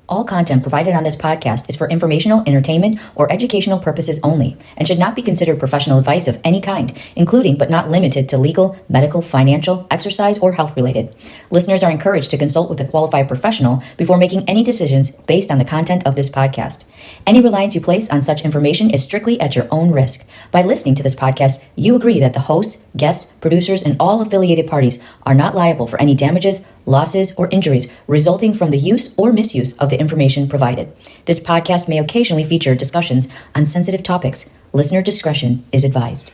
All content provided on this podcast is for informational, entertainment, or educational purposes only and should not be considered professional advice of any kind, including but not limited to legal, medical, financial, exercise, or health related. Listeners are encouraged to consult with a qualified professional before making any decisions based on the content of this podcast. Any reliance you place on such information is strictly at your own risk. By listening to this podcast, you agree that the hosts, guests, producers, and all affiliated parties are not liable for any damages, losses, or injuries resulting from the use or misuse of the information provided. This podcast may occasionally feature discussions on sensitive topics. Listener discretion is advised.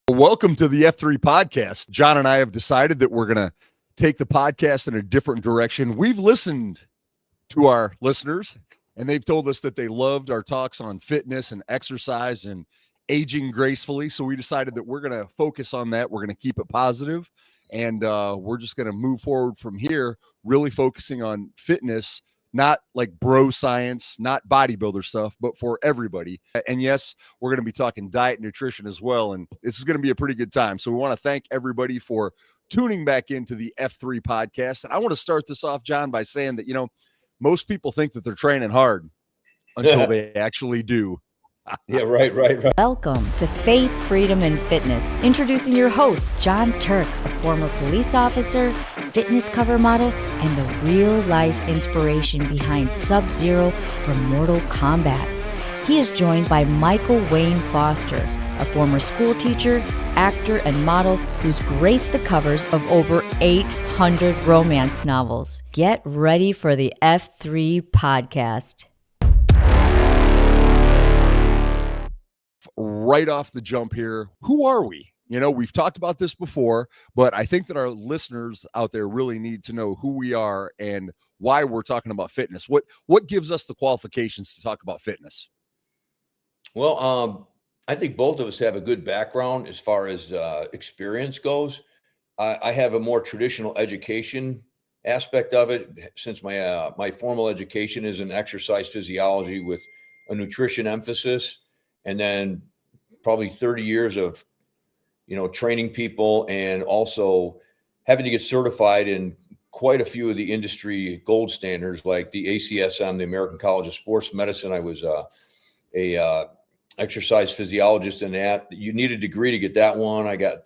Welcome to the F3 podcast. John and I have decided that we're going to take the podcast in a different direction. We've listened to our listeners, and they've told us that they loved our talks on fitness and exercise and aging gracefully. So we decided that we're going to focus on that. We're going to keep it positive, and we're just going to move forward from here, really focusing on fitness, not like bro science, not bodybuilder stuff, but for everybody. And yes, we're going to be talking diet and nutrition as well. And this is going to be a pretty good time. So we want to thank everybody for tuning back into the F3 podcast. And I want to start this off, John, by saying that, most people think that they're training hard until they actually do. Yeah, right. Welcome to Faith, Freedom, and Fitness. Introducing your host, John Turk, a former police officer, fitness cover model, and the real-life inspiration behind Subzero from Mortal Kombat. He is joined by Michael Wayne Foster, a former school teacher, actor, and model who's graced the covers of over 800 romance novels. Get ready for the F3 podcast. Right off the jump here, who are we? We've talked about this before, but I think that our listeners out there really need to know who we are and why we're talking about fitness. What gives us the qualifications to talk about fitness? Well, I think both of us have a good background as far as experience goes. I have a more traditional education aspect of it, since my formal education is in exercise physiology with a nutrition emphasis. And then probably 30 years of, training people and also having to get certified in quite a few of the industry gold standards, like the ACSM, the American College of Sports Medicine. I was a exercise physiologist in that. You need a degree to get that one. I got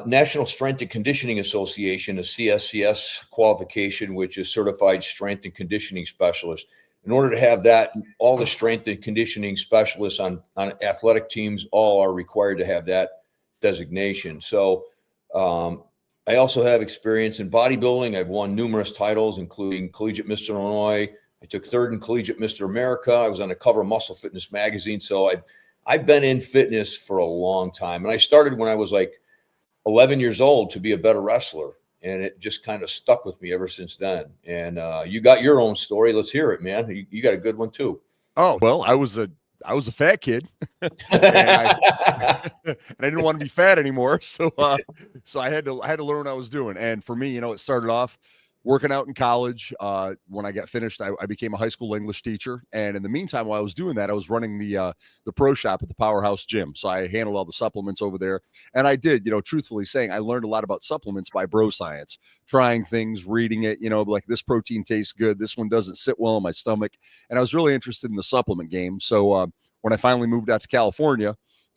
National Strength and Conditioning Association, a CSCS qualification, which is Certified Strength and Conditioning Specialist. In order to have that, all the strength and conditioning specialists on athletic teams all are required to have that designation. So I also have experience in bodybuilding. I've won numerous titles, including Collegiate Mr. Illinois. I took third in Collegiate Mr. America. I was on the cover of Muscle Fitness magazine. So I've been in fitness for a long time. And I started when I was like 11 years old to be a better wrestler. And it just kind of stuck with me ever since then. And you got your own story. Let's hear it, man. You got a good one too. Oh, well, I was a fat kid, and I didn't want to be fat anymore. So I had to learn what I was doing. And for me, it started off working out in college. When I got finished, I became a high school English teacher. And in the meantime, while I was doing that, I was running the pro shop at the Powerhouse Gym. So I handled all the supplements over there. And I did, truthfully saying, I learned a lot about supplements by bro science, trying things, reading it, like this protein tastes good. This one doesn't sit well in my stomach. And I was really interested in the supplement game. So when I finally moved out to California,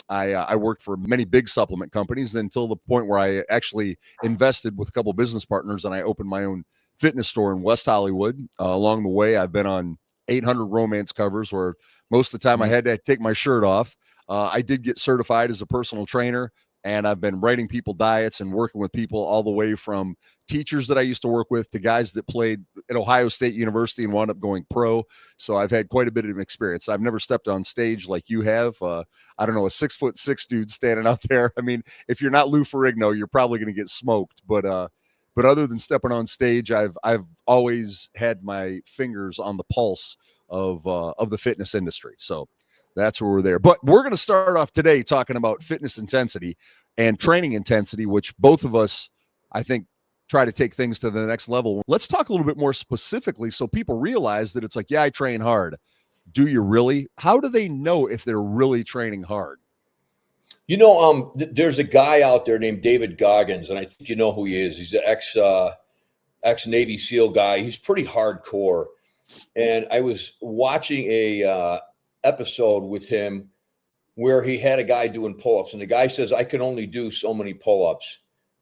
I worked for many big supplement companies until the point where I actually invested with a couple of business partners and I opened my own fitness store in West Hollywood. Along the way, I've been on 800 romance covers where most of the time I had to take my shirt off. I did get certified as a personal trainer, and I've been writing people diets and working with people all the way from teachers that I used to work with to guys that played at Ohio State University and wound up going pro. So I've had quite a bit of experience. I've never stepped on stage like you have. I don't know, a 6'6" dude standing out there. I mean, if you're not Lou Ferrigno, you're probably going to get smoked. But other than stepping on stage, I've always had my fingers on the pulse of the fitness industry. So that's where we're there. But we're going to start off today talking about fitness intensity and training intensity, which both of us, I think, try to take things to the next level. Let's talk a little bit more specifically so people realize that it's like, yeah, I train hard. Do you really? How do they know if they're really training hard? There's a guy out there named David Goggins, and I think you know who he is. He's an ex Navy SEAL guy. He's pretty hardcore. And I was watching a episode with him where he had a guy doing pull-ups, and the guy says, "I can only do so many pull-ups."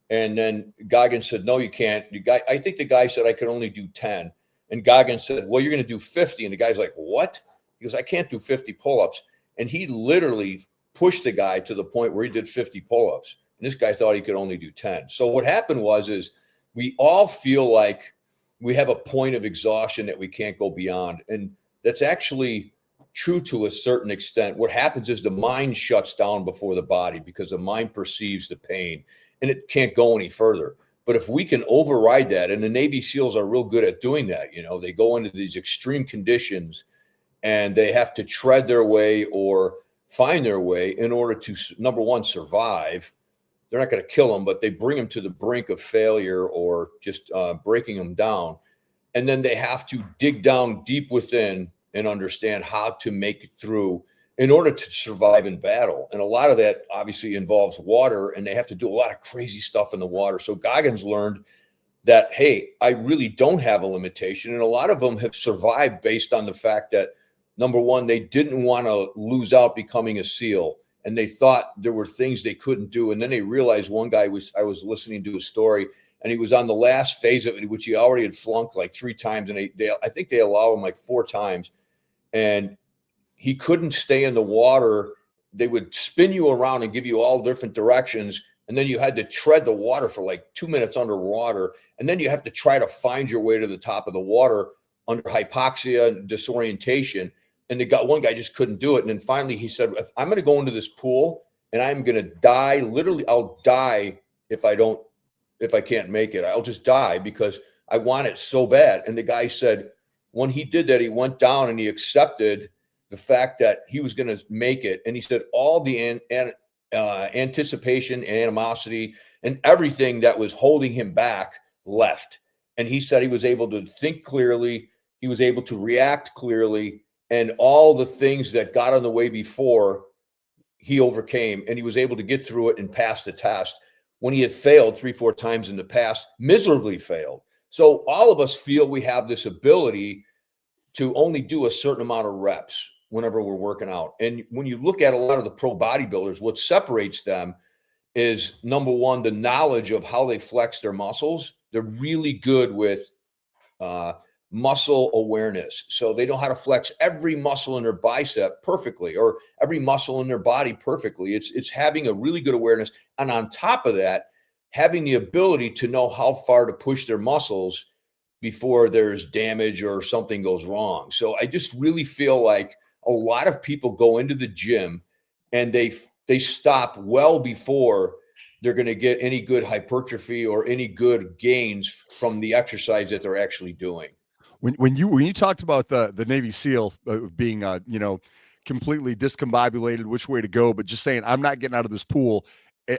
And then Goggins said, "No, you can't." I think the guy said, "I can only do 10." And Goggins said, "Well, you're going to do 50." And the guy's like, "What?" He goes, "I can't do 50 pull-ups." And he literally pushed the guy to the point where he did 50 pull-ups. And this guy thought he could only do 10. So what happened is we all feel like we have a point of exhaustion that we can't go beyond. And that's actually true to a certain extent. What happens is the mind shuts down before the body because the mind perceives the pain and it can't go any further. But if we can override that, and the Navy SEALs are real good at doing that, they go into these extreme conditions and they have to tread their way or find their way in order to, number one, survive. They're not going to kill them, but they bring them to the brink of failure or just breaking them down. And then they have to dig down deep within and understand how to make it through in order to survive in battle. And a lot of that obviously involves water, and they have to do a lot of crazy stuff in the water. So Goggins learned that, hey, I really don't have a limitation. And a lot of them have survived based on the fact that, number one, they didn't want to lose out becoming a SEAL. And they thought there were things they couldn't do. And then they realized I was listening to a story, and he was on the last phase of it, which he already had flunked like 3 times. And I think they allow him like 4 times. And he couldn't stay in the water. They would spin you around and give you all different directions. And then you had to tread the water for like 2 minutes underwater. And then you have to try to find your way to the top of the water under hypoxia and disorientation. And one guy just couldn't do it. And then finally he said, "If I'm going to go into this pool and I'm going to die, literally, I'll die if I can't make it. I'll just die because I want it so bad." And the guy said, when he did that, he went down and he accepted the fact that he was going to make it. And he said all the anticipation and animosity and everything that was holding him back left. And he said he was able to think clearly. He was able to react clearly. And all the things that got in the way before, he overcame. And he was able to get through it and pass the test when he had failed 3-4 times in the past, miserably failed. So all of us feel we have this ability to only do a certain amount of reps whenever we're working out. And when you look at a lot of the pro bodybuilders, what separates them is, number one, the knowledge of how they flex their muscles. They're really good with muscle awareness. So they know how to flex every muscle in their bicep perfectly, or every muscle in their body perfectly. It's having a really good awareness. And on top of that, having the ability to know how far to push their muscles before there's damage or something goes wrong. So I just really feel like a lot of people go into the gym and they stop well before they're going to get any good hypertrophy or any good gains from the exercise that they're actually doing. When you talked about the Navy SEAL being completely discombobulated which way to go, but just saying, I'm not getting out of this pool,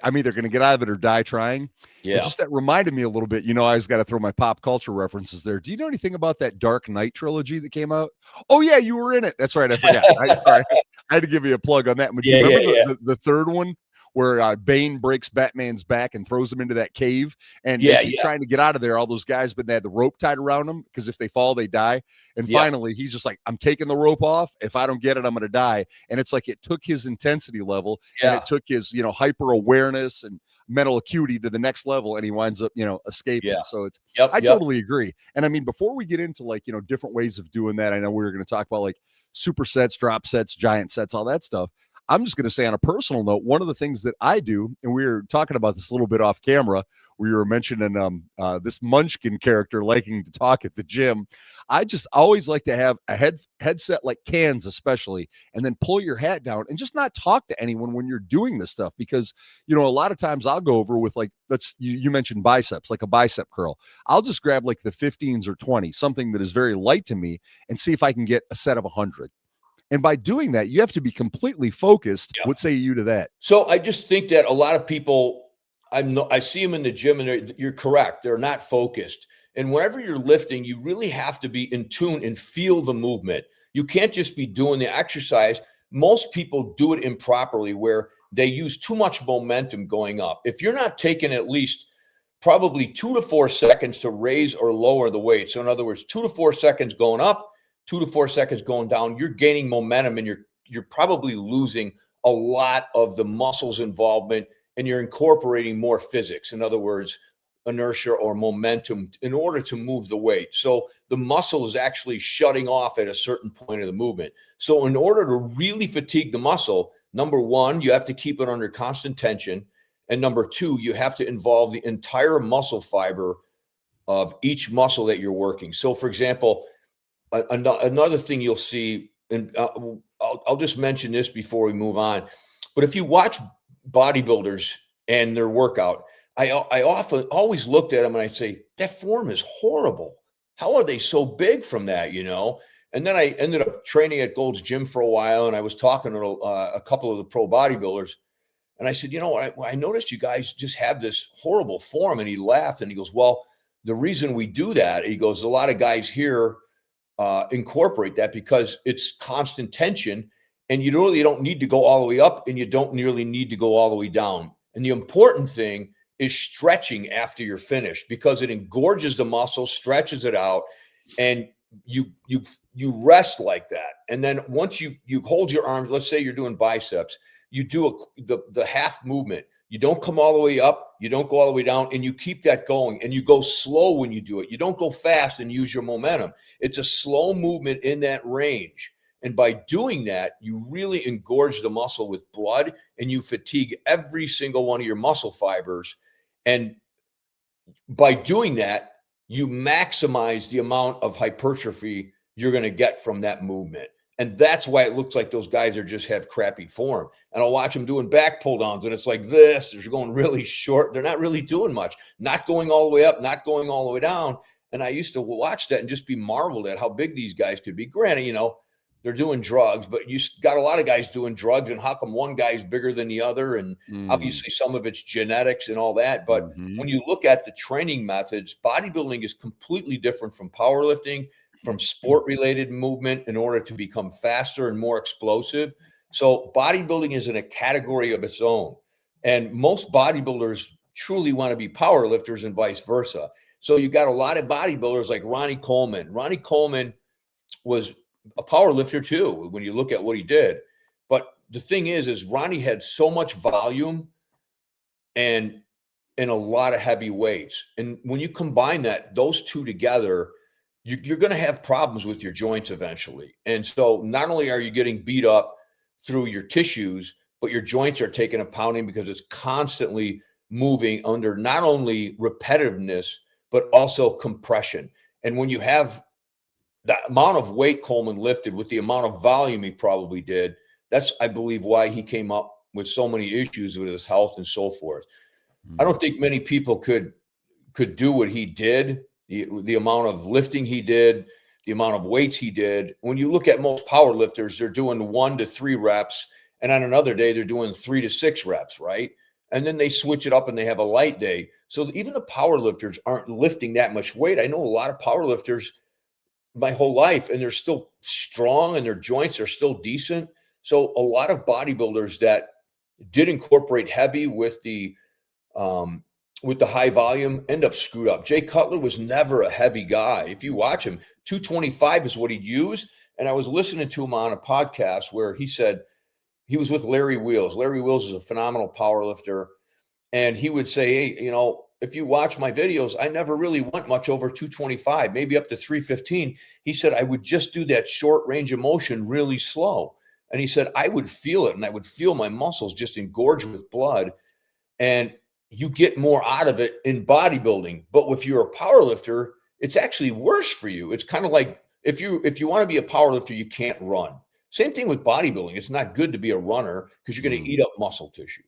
I'm either going to get out of it or die trying. Yeah. It's just that reminded me a little bit. I always got to throw my pop culture references there. Do you know anything about that Dark Knight trilogy that came out? Oh yeah, you were in it. That's right. I forgot. Sorry. I had to give you a plug on that. But do you remember the third one where Bane breaks Batman's back and throws him into that cave, and they keep trying to get out of there, all those guys, but they had the rope tied around them because if they fall, they die. And finally, he's just like, I'm taking the rope off. If I don't get it, I'm going to die. And it's like it took his intensity level and it took his, hyper awareness and mental acuity to the next level, and he winds up, escaping. Yeah. So it's, I totally agree. And I mean, before we get into like, different ways of doing that, I know we were going to talk about like supersets, drop sets, giant sets, all that stuff. I'm just going to say on a personal note, one of the things that I do, and we were talking about this a little bit off camera, where you were mentioning this Munchkin character liking to talk at the gym. I just always like to have a headset like cans, especially, and then pull your hat down and just not talk to anyone when you're doing this stuff. Because, a lot of times I'll go over with like, you mentioned biceps, like a bicep curl. I'll just grab like the 15s or 20, something that is very light to me, and see if I can get a set of 100. And by doing that, you have to be completely focused. What say you to that? So I just think that a lot of people, I see them in the gym, and you're correct. They're not focused. And whenever you're lifting, you really have to be in tune and feel the movement. You can't just be doing the exercise, most people do it improperly, where they use too much momentum going up. If you're not taking at least probably 2 to 4 seconds to raise or lower the weight, so in other words, 2 to 4 seconds going up, 2 to 4 seconds going down, you're gaining momentum, and you're probably losing a lot of the muscles involvement, and you're incorporating more physics. In other words, inertia or momentum in order to move the weight. So the muscle is actually shutting off at a certain point of the movement. So in order to really fatigue the muscle, number one, you have to keep it under constant tension. And number two, you have to involve the entire muscle fiber of each muscle that you're working. So for example, another thing you'll see, and I'll just mention this before we move on, but if you watch bodybuilders and their workout, I always looked at them and I say, that form is horrible. How are they so big from that, you know? And then I ended up training at Gold's Gym for a while, and I was talking to a couple of the pro bodybuilders, and I said, you know, I noticed you guys just have this horrible form. And he laughed and he goes, well, the reason we do that, he goes, a lot of guys here incorporate that because it's constant tension, and you really don't need to go all the way up, and you don't nearly need to go all the way down. And the important thing is stretching after you're finished, because it engorges the muscle, stretches it out, and you rest like that. And then once you hold your arms, let's say you're doing biceps, you do the half movement. You don't come all the way up, you don't go all the way down, and you keep that going, and you go slow when you do it. You don't go fast and use your momentum. It's a slow movement in that range. And by doing that, you really engorge the muscle with blood, and you fatigue every single one of your muscle fibers. And by doing that, you maximize the amount of hypertrophy you're going to get from that movement. And that's why it looks like those guys just have crappy form. And I'll watch them doing back pull downs, and it's like this. They're going really short. They're not really doing much, not going all the way up, not going all the way down. And I used to watch that and just be marveled at how big these guys could be. Granted, you know, they're doing drugs, but you got a lot of guys doing drugs, and how come one guy's bigger than the other? And obviously some of it's genetics and all that. But when you look at the training methods, bodybuilding is completely different from powerlifting, from sport-related movement, in order to become faster and more explosive. So bodybuilding is in a category of its own. And most bodybuilders truly want to be powerlifters and vice versa. So you got a lot of bodybuilders like Ronnie Coleman. Ronnie Coleman was a power lifter too, when you look at what he did. But the thing is Ronnie had so much volume and a lot of heavy weights. And when you combine those two together, you're going to have problems with your joints eventually. And so not only are you getting beat up through your tissues, but your joints are taking a pounding because it's constantly moving under not only repetitiveness, but also compression. And when you have the amount of weight Coleman lifted with the amount of volume he probably did, that's, I believe, why he came up with so many issues with his health and so forth. I don't think many people could do what he did, the amount of lifting he did, the amount of weights he did. When you look at most power lifters, they're doing 1 to 3 reps, and on another day, they're doing 3 to 6 reps, right? And then they switch it up and they have a light day. So even the power lifters aren't lifting that much weight. I know a lot of power lifters my whole life, and they're still strong, and their joints are still decent. So a lot of bodybuilders that did incorporate heavy with the high volume end up screwed up. Jay Cutler was never a heavy guy. If you watch him, 225 is what he'd use. And I was listening to him on a podcast where he said he was with Larry Wheels. Larry Wheels is a phenomenal power lifter. And he would say, hey, you know, if you watch my videos, I never really went much over 225, maybe up to 315. He said, I would just do that short range of motion really slow. And he said, I would feel it, and I would feel my muscles just engorge with blood. And you get more out of it in bodybuilding. But if you're a power lifter, it's actually worse for you. It's kind of like if you want to be a power lifter, you can't run. Same thing with bodybuilding. It's not good to be a runner because you're going to eat up muscle tissue.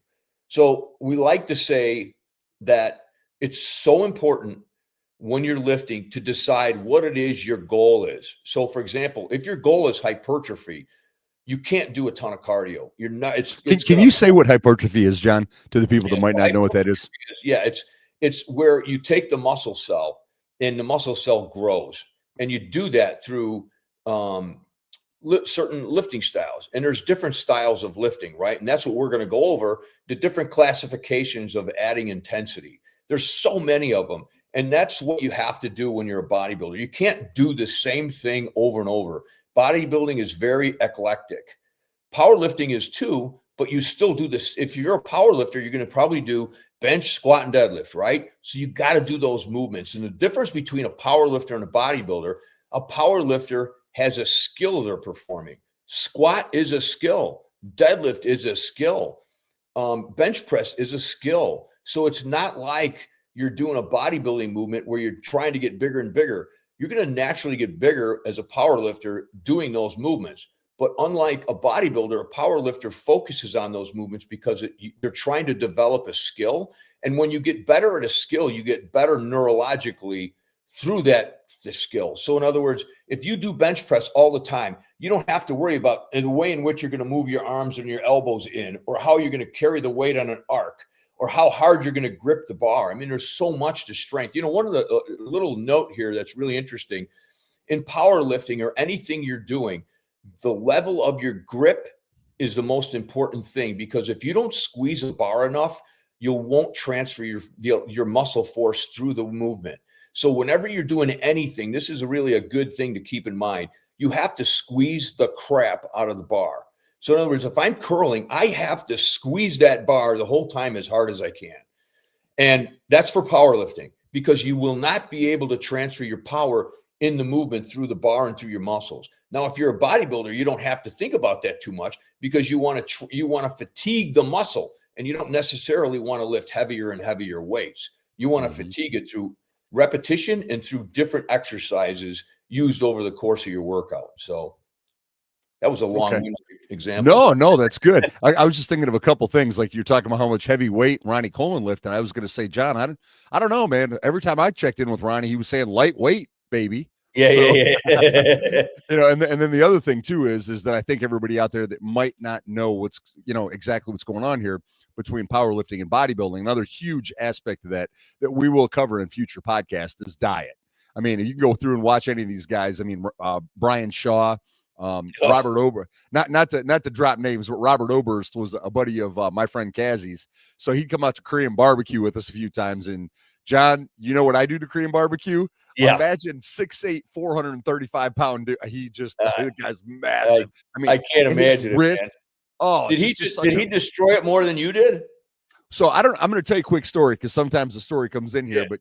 So we like to say that it's so important when you're lifting to decide what it is your goal is. So for example, if your goal is hypertrophy, you can't do a ton of cardio. You're not. Can you say what hypertrophy is, John, to the people that might not know what that is? Yeah, it's where you take the muscle cell and the muscle cell grows, and you do that through certain lifting styles, and there's different styles of lifting, right? And that's what we're going to go over, the different classifications of adding intensity. There's so many of them. And that's what you have to do when you're a bodybuilder. You can't do the same thing over and over. Bodybuilding is very eclectic. Powerlifting is too, but you still do this. If you're a power lifter, you're going to probably do bench, squat, and deadlift, right? So you got to do those movements. And the difference between a power lifter and a bodybuilder, a power lifter has a skill they're performing. Squat is a skill. Deadlift is a skill. Bench press is a skill. So it's not like you're doing a bodybuilding movement where you're trying to get bigger and bigger. You're going to naturally get bigger as a power lifter doing those movements. But unlike a bodybuilder, a power lifter focuses on those movements because you're trying to develop a skill. And when you get better at a skill, you get better neurologically through the skill. So in other words, if you do bench press all the time, you don't have to worry about the way in which you're going to move your arms and your elbows in, or how you're going to carry the weight on an arc, or how hard you're going to grip the bar. I mean, there's so much to strength. One of the little note here that's really interesting in powerlifting or anything you're doing, the level of your grip is the most important thing, because if you don't squeeze a bar enough, you won't transfer your muscle force through the movement. So whenever you're doing anything, this is really a good thing to keep in mind. You have to squeeze the crap out of the bar. So in other words, if I'm curling, I have to squeeze that bar the whole time as hard as I can. And that's for powerlifting, because you will not be able to transfer your power in the movement through the bar and through your muscles. Now, if you're a bodybuilder, you don't have to think about that too much, because you want to fatigue the muscle, and you don't necessarily want to lift heavier and heavier weights. You want to fatigue it through repetition and through different exercises used over the course of your workout. So that was a long example. No, that's good. I was just thinking of a couple things, like you're talking about how much heavy weight Ronnie Coleman lifted. I was going to say, John, I don't know, man. Every time I checked in with Ronnie, he was saying lightweight, baby. Yeah. And then the other thing too is that I think everybody out there that might not know what's, exactly what's going on here between powerlifting and bodybuilding, another huge aspect of that we will cover in future podcasts is diet. I mean, you can go through and watch any of these guys. I mean, Brian Shaw, Robert Ober, not to drop names, but Robert Oberst was a buddy of my friend Kazzy's. So he'd come out to Korean barbecue with us a few times. And John, you know what I do to Korean barbecue? Yeah. Imagine 6'8", 435-pound dude. The guy's massive. I mean, I can't imagine it. Oh, did he destroy it more than you did? So I'm going to tell you a quick story, because sometimes the story comes in here, but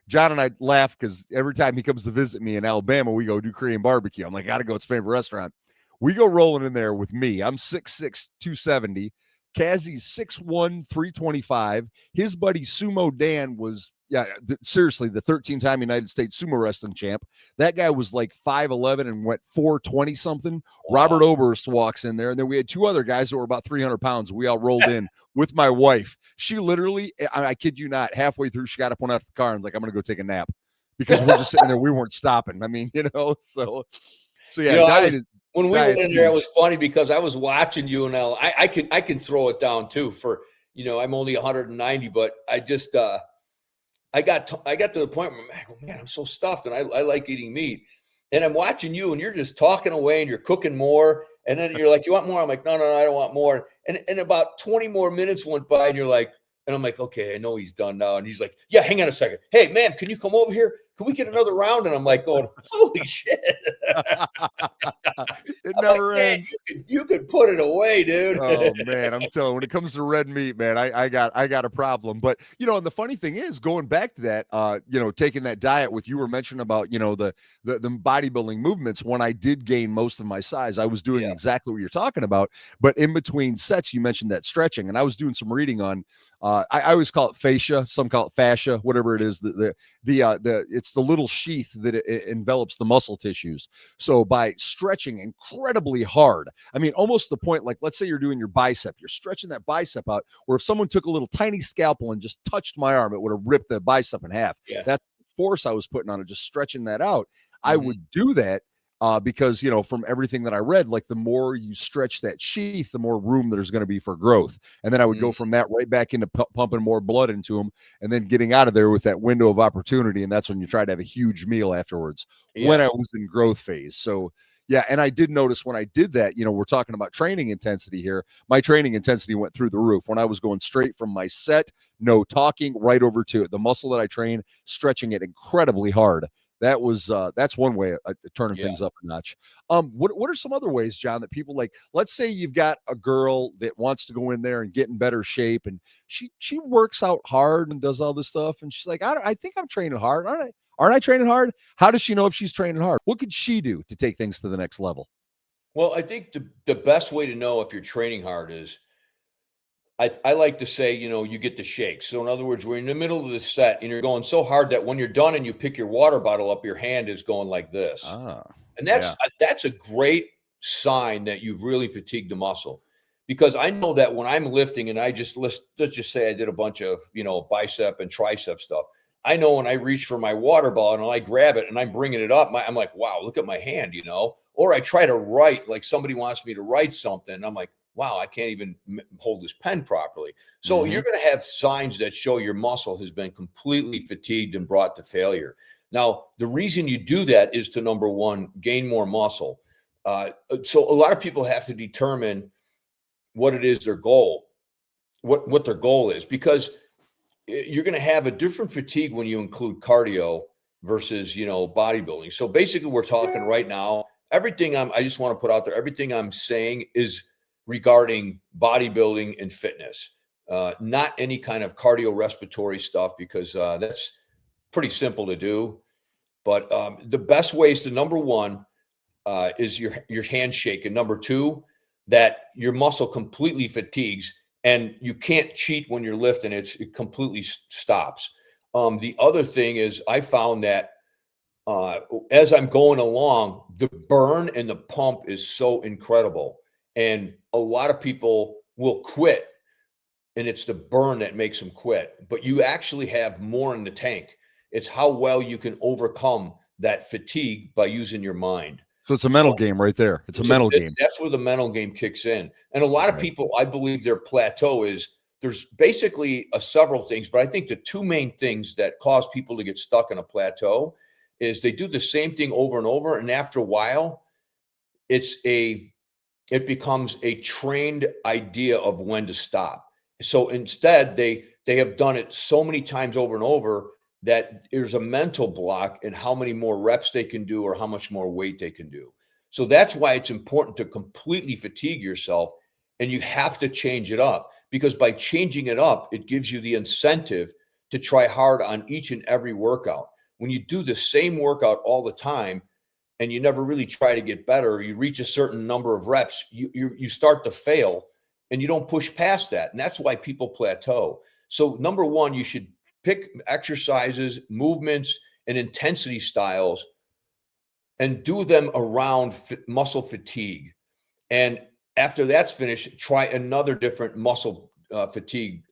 John and I laugh because every time he comes to visit me in Alabama, we go do Korean barbecue. I'm like, got to go. It's favorite restaurant. We go rolling in there with me. I'm 6'6", 270. Kazzy's 6'1", 325. His buddy Sumo Dan was, seriously, the 13-time United States sumo wrestling champ. That guy was like 5'11" and went 420 something. Wow. Robert Oberst walks in there, and then we had two other guys that were about 300 pounds. We all rolled in with my wife. She literally, I kid you not, halfway through, she got up, went out to the car, and was like, I'm going to go take a nap, because we're just sitting there. We weren't stopping. I mean, so yeah. When we went in there, it was funny because I was watching you, and I can throw it down too. For I'm only 190, but I just I got to the point where I go, man, I'm so stuffed, and I like eating meat, and I'm watching you, and you're just talking away, and you're cooking more, and then you're like, you want more? I'm like, no, I don't want more, and about 20 more minutes went by, and you're like, and I'm like, okay, I know he's done now, and he's like, yeah, hang on a second, hey man, can you come over here? Can we get another round? And I'm like, going, holy shit. It never ends. You could put it away, dude. Oh man, I'm telling you, when it comes to red meat, man, I got a problem. But and the funny thing is, going back to that, taking that diet with, you were mentioning about, the bodybuilding movements. When I did gain most of my size, I was doing exactly what you're talking about. But in between sets, you mentioned that stretching, and I was doing some reading on. I always call it fascia, some call it fascia, whatever it is. It's the little sheath that it envelops the muscle tissues. So by stretching incredibly hard, I mean, almost the point, like, let's say you're doing your bicep, you're stretching that bicep out, or if someone took a little tiny scalpel and just touched my arm, it would have ripped the bicep in half. Yeah. That's the force I was putting on it, just stretching that out. I would do that. Because, from everything that I read, like, the more you stretch that sheath, the more room there's going to be for growth. And then I would go from that right back into pumping more blood into them, and then getting out of there with that window of opportunity. And that's when you try to have a huge meal afterwards, when I was in growth phase. So, Yeah, and I did notice when I did that, we're talking about training intensity here. My training intensity went through the roof when I was going straight from my set, no talking, right over to it. The muscle that I train, stretching it incredibly hard. That's one way of turning things up a notch. What are some other ways, John, that people like? Let's say you've got a girl that wants to go in there and get in better shape, and she works out hard and does all this stuff, and she's like, I think I'm training hard, aren't I? Aren't I training hard? How does she know if she's training hard? What could she do to take things to the next level? Well, I think the best way to know if you're training hard is I like to say, you get the shakes. So in other words, we're in the middle of the set and you're going so hard that when you're done and you pick your water bottle up, your hand is going like this. Ah, And yeah. that's a great sign that you've really fatigued the muscle. Because I know that when I'm lifting and let's just say I did a bunch of, bicep and tricep stuff. I know when I reach for my water bottle and I grab it and I'm bringing it up, I'm like, wow, look at my hand, Or I try to write, like somebody wants me to write something. And I'm like, wow, I can't even hold this pen properly. So you're going to have signs that show your muscle has been completely fatigued and brought to failure. Now, the reason you do that is to, number one, gain more muscle. So a lot of people have to determine what it is their goal, what their goal is, because you're going to have a different fatigue when you include cardio versus, bodybuilding. So basically we're talking right now, I just want to put out there, everything I'm saying is regarding bodybuilding and fitness, not any kind of cardiorespiratory stuff, because that's pretty simple to do. But the best ways to, number one, is your handshake, and number two, that your muscle completely fatigues and you can't cheat when you're lifting. It completely stops. The other thing is I found that as I'm going along, the burn and the pump is so incredible. And a lot of people will quit, and it's the burn that makes them quit. But you actually have more in the tank. It's how well you can overcome that fatigue by using your mind. So it's a mental game right there. It's a mental game. That's where the mental game kicks in. And a lot of people, I believe their plateau is, there's basically several things, but I think the two main things that cause people to get stuck in a plateau is they do the same thing over and over. And after a while, it becomes a trained idea of when to stop. So instead, they have done it so many times over and over that there's a mental block in how many more reps they can do or how much more weight they can do. So that's why it's important to completely fatigue yourself, and you have to change it up, because by changing it up, it gives you the incentive to try hard on each and every workout. When you do the same workout all the time and you never really try to get better, you reach a certain number of reps, you start to fail and you don't push past that. And that's why people plateau. So number one, you should pick exercises, movements, and intensity styles and do them around muscle fatigue. And after that's finished, try another different muscle fatigue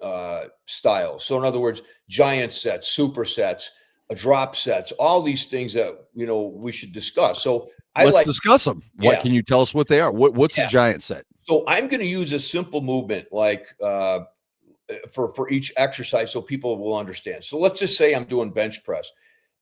style. So in other words, giant sets, supersets, drop sets, all these things that, we should discuss. So let's discuss them. What Yeah. can you tell us what they are? What's a giant set? So I'm going to use a simple movement like for each exercise so people will understand. So let's just say I'm doing bench press,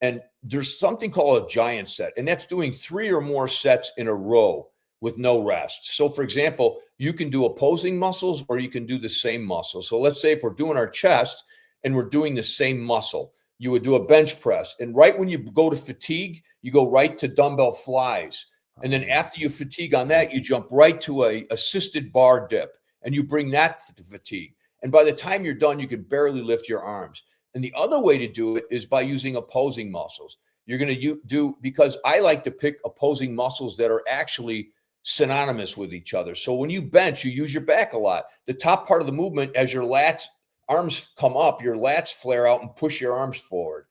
and there's something called a giant set, and that's doing 3 or more sets in a row with no rest. So for example, you can do opposing muscles or you can do the same muscle. So let's say if we're doing our chest and we're doing the same muscle, you would do a bench press, and right when you go to fatigue, you go right to dumbbell flies. And then after you fatigue on that, you jump right to a assisted bar dip, and you bring that to fatigue. And by the time you're done, you can barely lift your arms. And the other way to do it is by using opposing muscles. You're going to do, because I like to pick opposing muscles that are actually synonymous with each other. So when you bench, you use your back a lot. The top part of the movement, as your arms come up, your lats flare out and push your arms forward.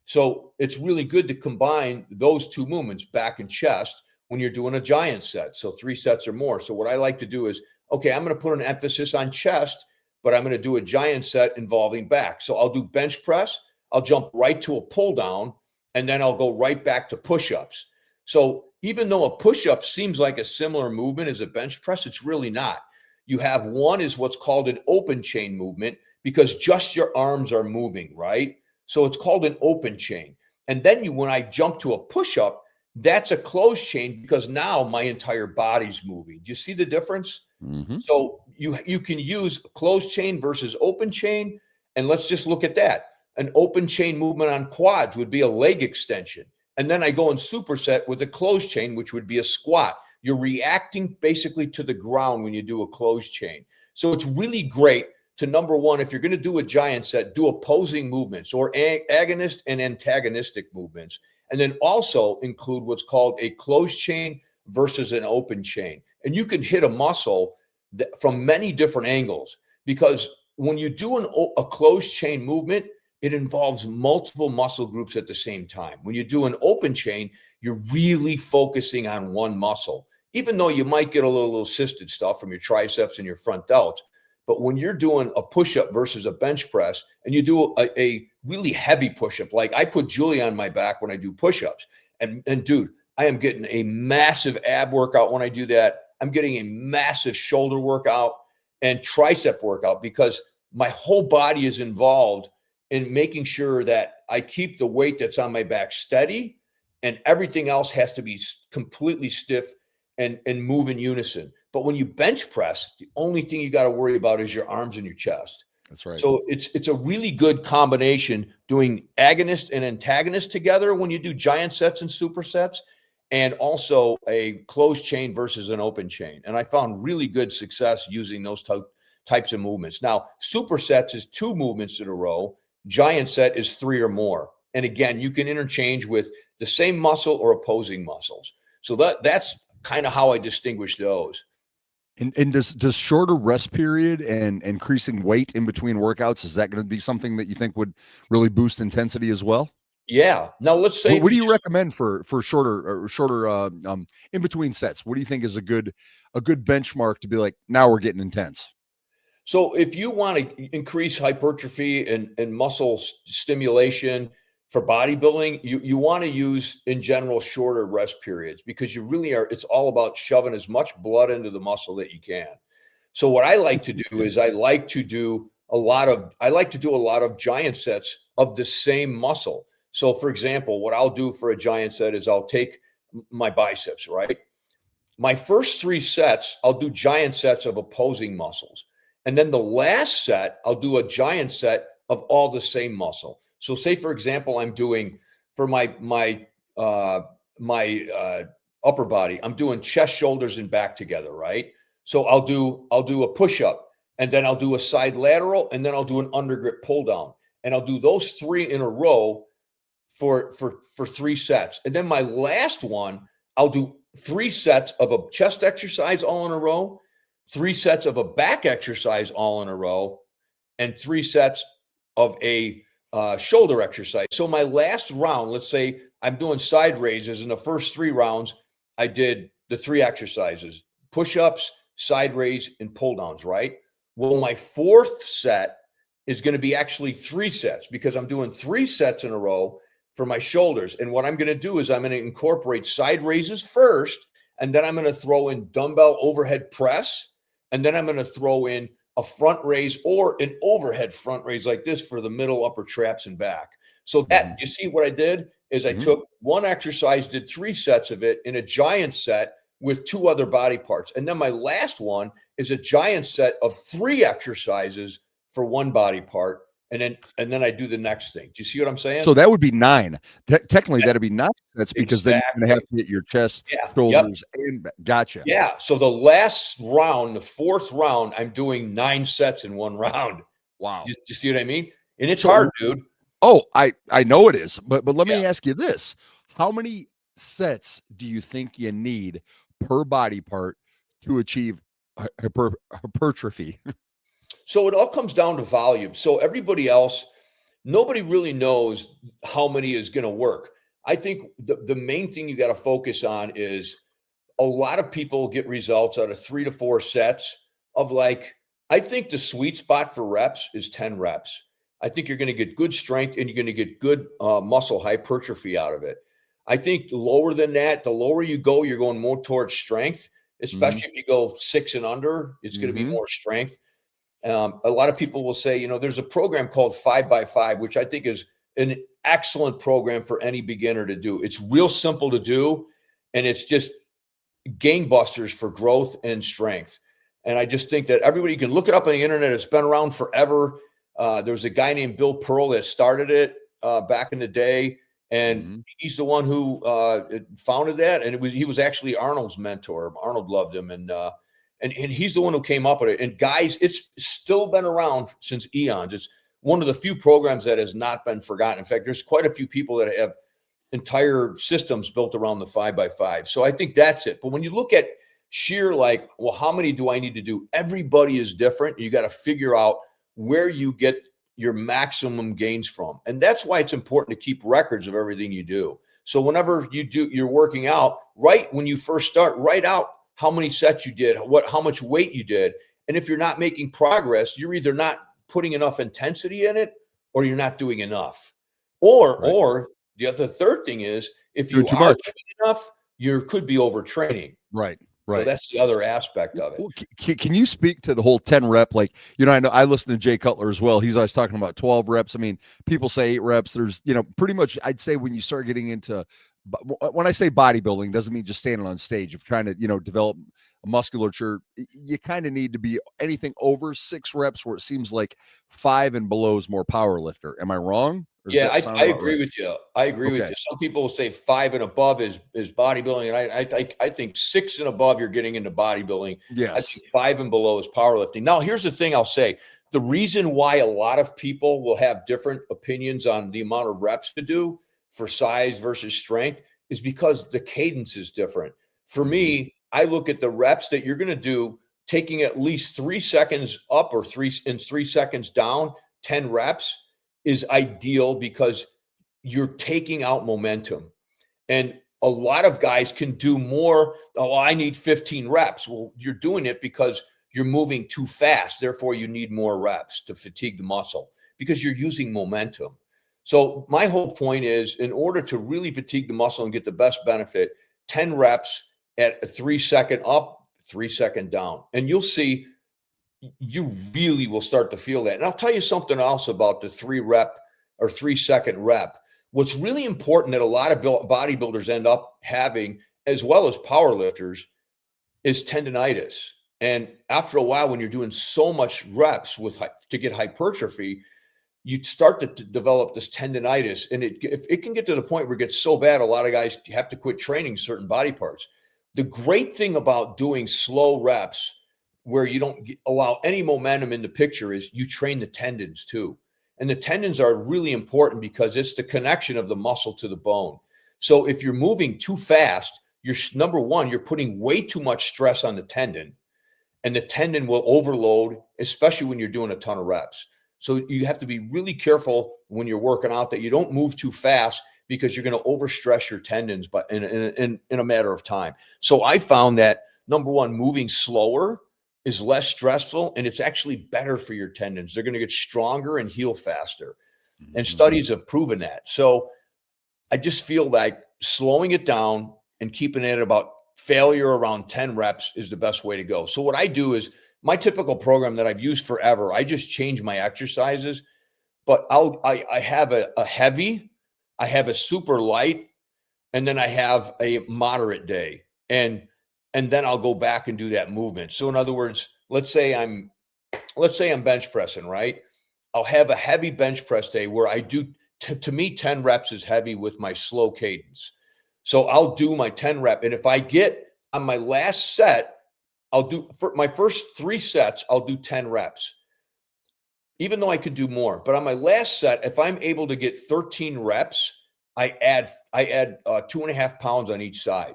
So it's really good to combine those two movements, back and chest, when you're doing a giant set. So 3 sets or more. So what I like to do is, okay, I'm going to put an emphasis on chest, but I'm going to do a giant set involving back. So I'll do bench press. I'll jump right to a pull down, and then I'll go right back to push-ups. So even though a push-up seems like a similar movement as a bench press, it's really not. You have one is what's called an open chain movement, because just your arms are moving, right? So it's called an open chain. And then when I jump to a push-up, That's a closed chain because now my entire body's moving. Do you see the difference? Mm-hmm. So you can use closed chain versus open chain. And let's just look at that. An open chain movement on quads would be a leg extension. And then I go in superset with a closed chain, which would be a squat. You're reacting basically to the ground when you do a closed chain. So it's really great to, number one, if you're going to do a giant set, do opposing movements or agonist and antagonistic movements. And then also include what's called a closed chain versus an open chain. And you can hit a muscle from many different angles, because when you do a closed chain movement, it involves multiple muscle groups at the same time. When you do an open chain, you're really focusing on one muscle, even though you might get a little assisted stuff from your triceps and your front delts. But when you're doing a push-up versus a bench press, and you do a really heavy push-up, like I put Julie on my back when I do push-ups, and dude, I am getting a massive ab workout when I do that. I'm getting a massive shoulder workout and tricep workout, because my whole body is involved in making sure that I keep the weight that's on my back steady, and everything else has to be completely stiff and move in unison. But when you bench press, the only thing you got to worry about is your arms and your chest. That's right. So it's a really good combination, doing agonist and antagonist together when you do giant sets and supersets, and also a closed chain versus an open chain. And I found really good success using those types of movements. Now, supersets is 2 movements in a row. Giant set is 3 or more. And again, you can interchange with the same muscle or opposing muscles. So that's kind of how I distinguish those. And does shorter rest period and increasing weight in between workouts, is that going to be something that you think would really boost intensity as well? Yeah. Now let's say, What do you recommend for shorter in between sets? What do you think is a good benchmark to be like, now we're getting intense? so if you want to increase hypertrophy and muscle stimulation for bodybuilding, you want to use, in general, shorter rest periods, because you really are, it's all about shoving as much blood into the muscle that you can. So what I like to do is I like to do a lot of giant sets of the same muscle. So for example, what I'll do for a giant set is I'll take my biceps, right? My first 3 sets, I'll do giant sets of opposing muscles. And then the last set, I'll do a giant set of all the same muscle. So say, for example, I'm doing for my upper body, I'm doing chest, shoulders, and back together, right? So I'll do a push-up, and then I'll do a side lateral, and then I'll do an undergrip pull down. And I'll do those 3 in a row for 3 sets. And then my last one, I'll do 3 sets of a chest exercise all in a row, 3 sets of a back exercise all in a row, and 3 sets of a shoulder exercise. So my last round, let's say I'm doing side raises. In the first 3 rounds, I did the 3 exercises: push-ups, side raise, and pull downs, right? Well, my 4th set is going to be actually 3 sets, because I'm doing 3 sets in a row for my shoulders. And what I'm going to do is I'm going to incorporate side raises first, and then I'm going to throw in dumbbell overhead press, and then I'm going to throw in a front raise or an overhead front raise like this for the middle, upper traps, and back. So that, you see what I did is I took one exercise, did 3 sets of it in a giant set with 2 other body parts. And then my last one is a giant set of 3 exercises for 1 body part. And then I do the next thing. Do you see what I'm saying? So that would be 9. Technically, that'd be 9 sets, because then you're going to have to hit your chest, shoulders, and gotcha. Yeah. So the last round, the 4th round, I'm doing 9 sets in 1 round. Wow. Do you see what I mean? And it's hard, dude. Oh, I know it is, but let me ask you this: how many sets do you think you need per body part to achieve hypertrophy? So it all comes down to volume. So nobody really knows how many is going to work. I think the main thing you got to focus on is, a lot of people get results out of 3 to 4 sets of, like, I think the sweet spot for reps is 10 reps. I think you're going to get good strength, and you're going to get good muscle hypertrophy out of it. I think lower than that, the lower you go, you're going more towards strength, especially if you go 6 and under, it's going to be more strength. A lot of people will say, there's a program called 5x5, which I think is an excellent program for any beginner to do. It's real simple to do, and it's just gangbusters for growth and strength. And I just think that everybody, you can look it up on the internet. It's been around forever. There was a guy named Bill Pearl that started it back in the day, and he's the one who founded that. And he was actually Arnold's mentor. Arnold loved him, and he's the one who came up with it. And guys, it's still been around since eons. It's one of the few programs that has not been forgotten. In fact, there's quite a few people that have entire systems built around the 5x5. So I think that's it. But when you look at sheer, like, well, how many do I need to do? Everybody is different. You got to figure out where you get your maximum gains from. And that's why it's important to keep records of everything you do. So whenever you're working out, right when you first start, write out how many sets you did, how much weight you did. And if you're not making progress, you're either not putting enough intensity in it, or you're not doing enough. Or the third thing is, if you are doing enough, you could be overtraining. Right. So that's the other aspect of it. Well, can you speak to the whole 10 rep? Like, I know I listen to Jay Cutler as well. He's always talking about 12 reps. I mean, people say 8 reps. There's, pretty much, I'd say when you start getting into, when I say bodybuilding, doesn't mean just standing on stage. If trying to, develop a musculature, you kind of need to be anything over 6 reps, where it seems like 5 and below is more power lifter. Am I wrong? Yeah, I agree with you. I agree with you. Some people will say 5 and above is bodybuilding, and I think 6 and above you're getting into bodybuilding. Yes. I think 5 and below is powerlifting. Now, here's the thing I'll say. The reason why a lot of people will have different opinions on the amount of reps to do for size versus strength is because the cadence is different. For me, I look at the reps that you're going to do, taking at least 3 seconds up or 3 seconds down, 10 reps is ideal because you're taking out momentum. And a lot of guys can do more. Oh, I need 15 reps. Well, you're doing it because you're moving too fast. Therefore, you need more reps to fatigue the muscle because you're using momentum. So my whole point is, in order to really fatigue the muscle and get the best benefit, 10 reps at a 3 second up, 3 second down. And you'll see you really will start to feel that. And I'll tell you something else about the 3 rep or 3 second rep. What's really important that a lot of bodybuilders end up having, as well as power lifters, is tendinitis. And after a while, when you're doing so much reps to get hypertrophy, you start to develop this tendinitis. And it can get to the point where it gets so bad, a lot of guys have to quit training certain body parts. The great thing about doing slow reps where you don't allow any momentum in the picture is you train the tendons too. And the tendons are really important because it's the connection of the muscle to the bone. So if you're moving too fast, number one, you're putting way too much stress on the tendon, and the tendon will overload, especially when you're doing a ton of reps. So you have to be really careful when you're working out that you don't move too fast, because you're going to overstress your tendons but in a matter of time. So I found that, number one, moving slower is less stressful, and it's actually better for your tendons. They're going to get stronger and heal faster. And studies have proven that. So I just feel like slowing it down and keeping it about failure around 10 reps is the best way to go. So what I do is, my typical program that I've used forever, I just change my exercises, but I have a heavy, I have a super light, and then I have a moderate day. And then I'll go back and do that movement. So in other words, let's say I'm bench pressing, right? I'll have a heavy bench press day where I do, to me, 10 reps is heavy with my slow cadence. So I'll do my 10 rep. And if I get on my last set, I'll do, for my first 3 sets, I'll do 10 reps, even though I could do more. But on my last set, if I'm able to get 13 reps, I add 2.5 pounds on each side.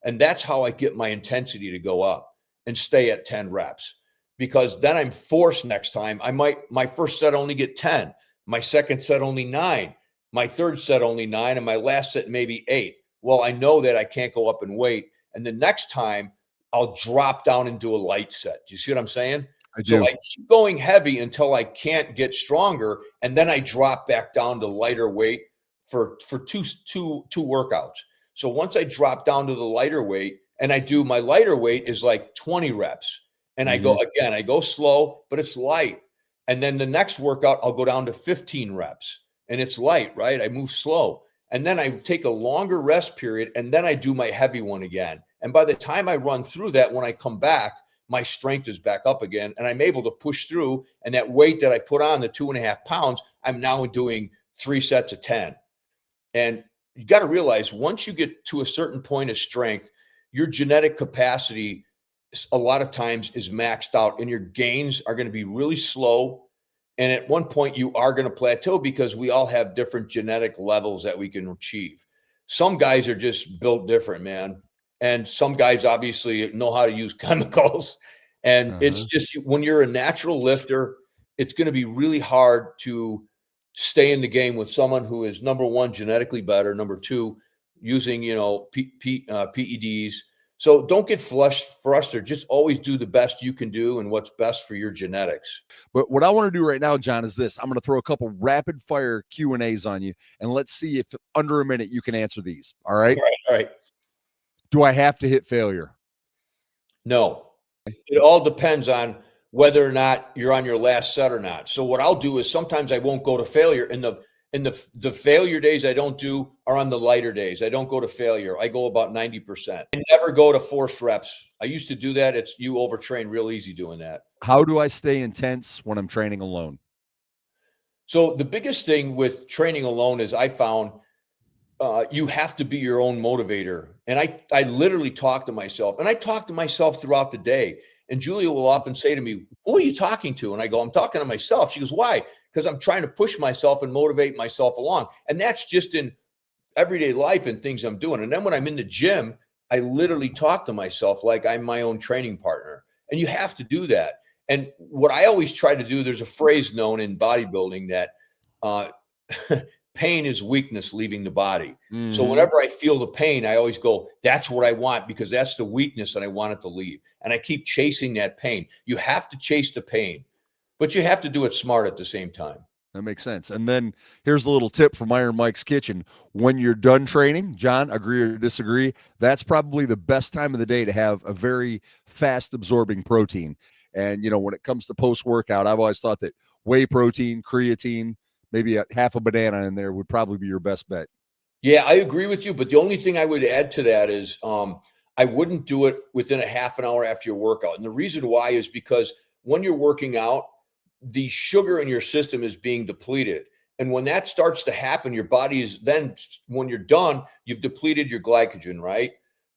And that's how I get my intensity to go up and stay at 10 reps, because then I'm forced next time. My first set only get 10, my second set only 9, my third set only 9, and my last set maybe 8. Well, I know that I can't go up in weight. And the next time I'll drop down and do a light set. Do you see what I'm saying? I do. So I keep going heavy until I can't get stronger. And then I drop back down to lighter weight for two workouts. So once I drop down to the lighter weight, and I do, my lighter weight is like 20 reps. And I go slow, but it's light. And then the next workout, I'll go down to 15 reps. and it's light, right? I move slow. And then I take a longer rest period, and then I do my heavy one again. And by the time I run through that, when I come back, my strength is back up again, and I'm able to push through. And that weight that I put on, the 2.5 pounds, I'm now doing 3 sets of 10. And you got to realize, once you get to a certain point of strength, your genetic capacity a lot of times is maxed out, and your gains are going to be really slow. And at one point you are going to plateau, because we all have different genetic levels that we can achieve. Some guys are just built different, man. And some guys obviously know how to use chemicals. And it's just, when you're a natural lifter, it's going to be really hard to stay in the game with someone who is, number one, genetically better, number two, using, PEDs. So don't get frustrated. Just always do the best you can do and what's best for your genetics. But what I want to do right now, John, is this. I'm going to throw a couple rapid fire Q&As on you, and let's see if under a minute you can answer these. All right? All right. Do I have to hit failure? No. It all depends on whether or not you're on your last set or not. So what I'll do is, sometimes I won't go to failure. And the failure days I don't do are on the lighter days. I don't go to failure. I go about 90%. I never go to forced reps. I used to do that. You overtrain real easy doing that. How do I stay intense when I'm training alone? So the biggest thing with training alone is, I found, you have to be your own motivator. And I literally talk to myself, and I talk to myself throughout the day. And Julia will often say to me, "Who are you talking to?" And I go, "I'm talking to myself." She goes, "Why?" "Because I'm trying to push myself and motivate myself along." And that's just in everyday life and things I'm doing. And then when I'm in the gym, I literally talk to myself like I'm my own training partner. And you have to do that. And what I always try to do, there's a phrase known in bodybuilding that pain is weakness leaving the body. So whenever I feel the pain, I always go, that's what I want, because that's the weakness and I want it to leave. And I keep chasing that pain. You have to chase the pain, but you have to do it smart at the same time. That makes sense. And then here's a little tip from Iron Mike's Kitchen. When you're done training, John, agree or disagree, that's probably the best time of the day to have a very fast absorbing protein. And, when it comes to post-workout, I've always thought that whey protein, creatine, maybe half a banana in there would probably be your best bet. Yeah, I agree with you. But the only thing I would add to that is, I wouldn't do it within a half an hour after your workout. And the reason why is because when you're working out, the sugar in your system is being depleted. And when that starts to happen, your body is then, when you're done, you've depleted your glycogen, right?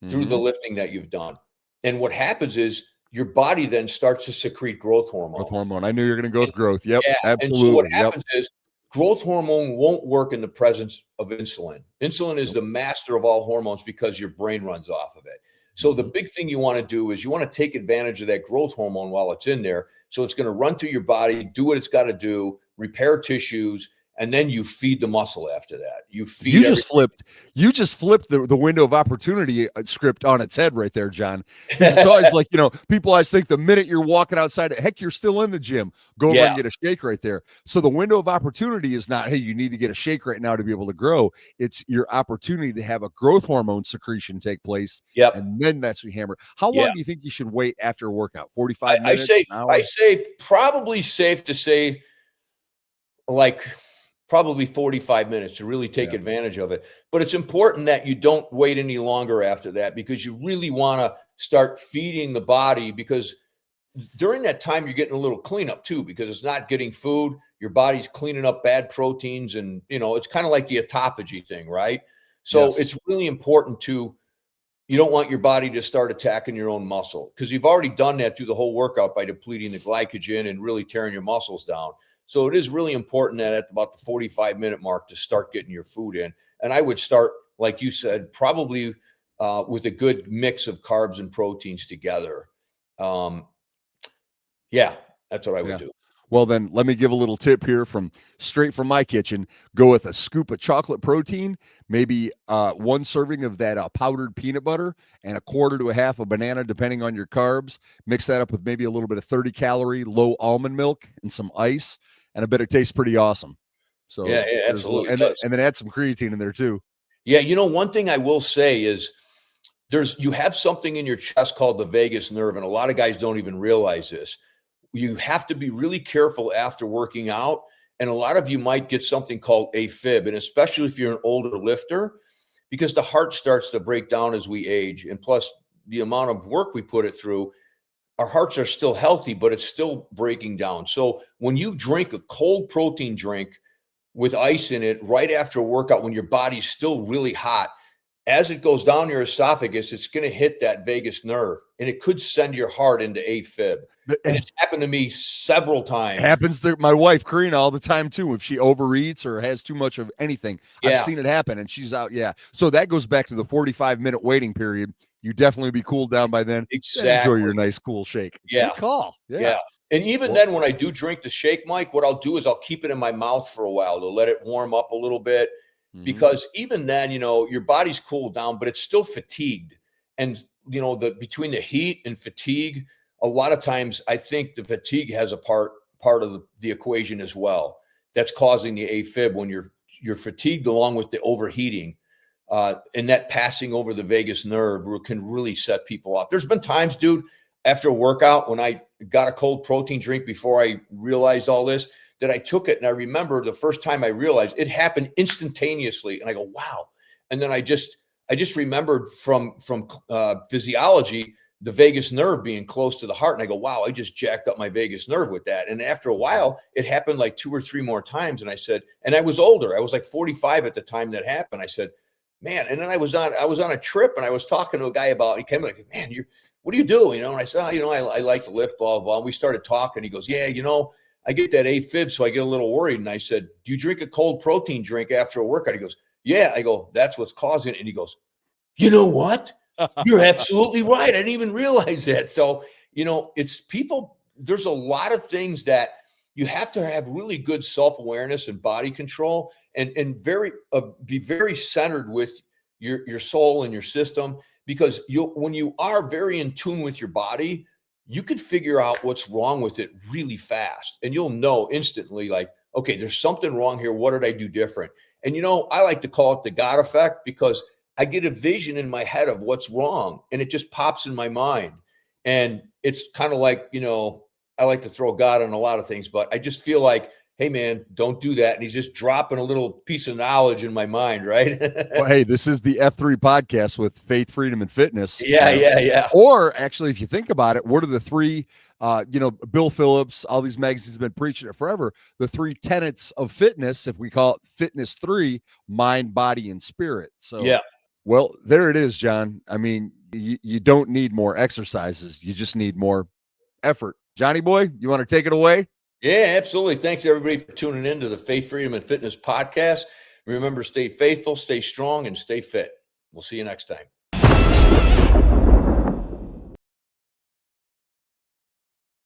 Through the lifting that you've done. And what happens is your body then starts to secrete growth hormone. Growth hormone. I knew you were going to go with growth. Yep. Yeah. Absolutely. And so what happens is, growth hormone won't work in the presence of insulin. Insulin is the master of all hormones, because your brain runs off of it. So the big thing you want to do is, you want to take advantage of that growth hormone while it's in there. So it's going to run through your body, do what it's got to do, repair tissues, and then you feed the muscle after that. You just flipped the window of opportunity script on its head right there, John. It's always like, people always think the minute you're walking outside, heck, you're still in the gym, go over and get a shake right there. So the window of opportunity is not, hey, you need to get a shake right now to be able to grow. It's your opportunity to have a growth hormone secretion take place. Yep. And then that's what you hammer. How long do you think you should wait after a workout? 45 minutes? I say probably safe to say, like, probably 45 minutes to really take advantage of it. But it's important that you don't wait any longer after that, because you really want to start feeding the body, because during that time you're getting a little cleanup too, because it's not getting food. Your body's cleaning up bad proteins, and it's kind of like the autophagy thing, right? So it's really important you don't want your body to start attacking your own muscle, because you've already done that through the whole workout by depleting the glycogen and really tearing your muscles down. So it is really important that at about the 45-minute mark to start getting your food in. And I would start, like you said, probably with a good mix of carbs and proteins together. That's what I would do. Well, then let me give a little tip here straight from my kitchen. Go with a scoop of chocolate protein, maybe one serving of that powdered peanut butter, and a quarter to a half a banana, depending on your carbs. Mix that up with maybe a little bit of 30-calorie low almond milk and some ice, and I bet it tastes pretty awesome. So yeah, absolutely. And then add some creatine in there too. Yeah, one thing I will say is, you have something in your chest called the vagus nerve, and a lot of guys don't even realize this. You have to be really careful after working out, And a lot of you might get something called AFib, and especially if you're an older lifter, because the heart starts to break down as we age. And plus the amount of work we put it through, our hearts are still healthy, but it's still breaking down. So when you drink a cold protein drink with ice in it right after a workout, when your body's still really hot, as it goes down your esophagus, it's going to hit that vagus nerve, and it could send your heart into AFib. And it's happened to me several times. Happens to my wife, Karina, all the time too. If she overeats or has too much of anything, I've seen it happen, and she's out. Yeah. So that goes back to the 45-minute waiting period. You definitely be cooled down by then. Exactly. Enjoy your nice cool shake. Yeah. Good call. Yeah. And even then, when I do drink the shake, Mike, what I'll do is I'll keep it in my mouth for a while to let it warm up a little bit. Because even then, your body's cooled down, but it's still fatigued. And, between the heat and fatigue, a lot of times I think the fatigue has a part of the equation as well. That's causing the AFib when you're fatigued along with the overheating. And that passing over the vagus nerve can really set people off. There's been times, dude, after a workout when I got a cold protein drink before I realized all this, that I took it. And I remember the first time I realized it happened instantaneously. And I go, wow. And then I just remembered from physiology, the vagus nerve being close to the heart. And I go, wow, I just jacked up my vagus nerve with that. And after a while, it happened like 2 or 3 more times. And I said, and I was older. I was like 45 at the time that happened. I said, man. And then I was on a trip, and I was talking to a guy about, he came like, man, what do you do? And I said, I like to lift, blah, blah, blah. And we started talking. He goes, yeah, I get that AFib, so I get a little worried. And I said, do you drink a cold protein drink after a workout? He goes, yeah. I go, that's what's causing it. And he goes, you know what? You're absolutely right. I didn't even realize that. So, it's people, there's a lot of things that you have to have really good self-awareness and body control, and be very centered with your soul and your system, because when you are very in tune with your body, you could figure out what's wrong with it really fast. And you'll know instantly, like, okay, there's something wrong here. What did I do different? And, I like to call it the God effect, because I get a vision in my head of what's wrong, and it just pops in my mind. And it's kind of like, I like to throw God on a lot of things, but I just feel like, hey man, don't do that. And he's just dropping a little piece of knowledge in my mind. Right. Well, hey, this is the F3 podcast with faith, freedom, and fitness. Yeah. Or actually, if you think about it, what are the 3, Bill Phillips, all these magazines have been preaching it forever. The 3 tenets of fitness, if we call it fitness 3, mind, body, and spirit. So, yeah. Well, there it is, John. I mean, you don't need more exercises. You just need more effort. Johnny boy, you want to take it away? Yeah, absolutely. Thanks everybody for tuning in to the Faith, Freedom, and Fitness podcast. Remember, stay faithful, stay strong, and stay fit. We'll see you next time.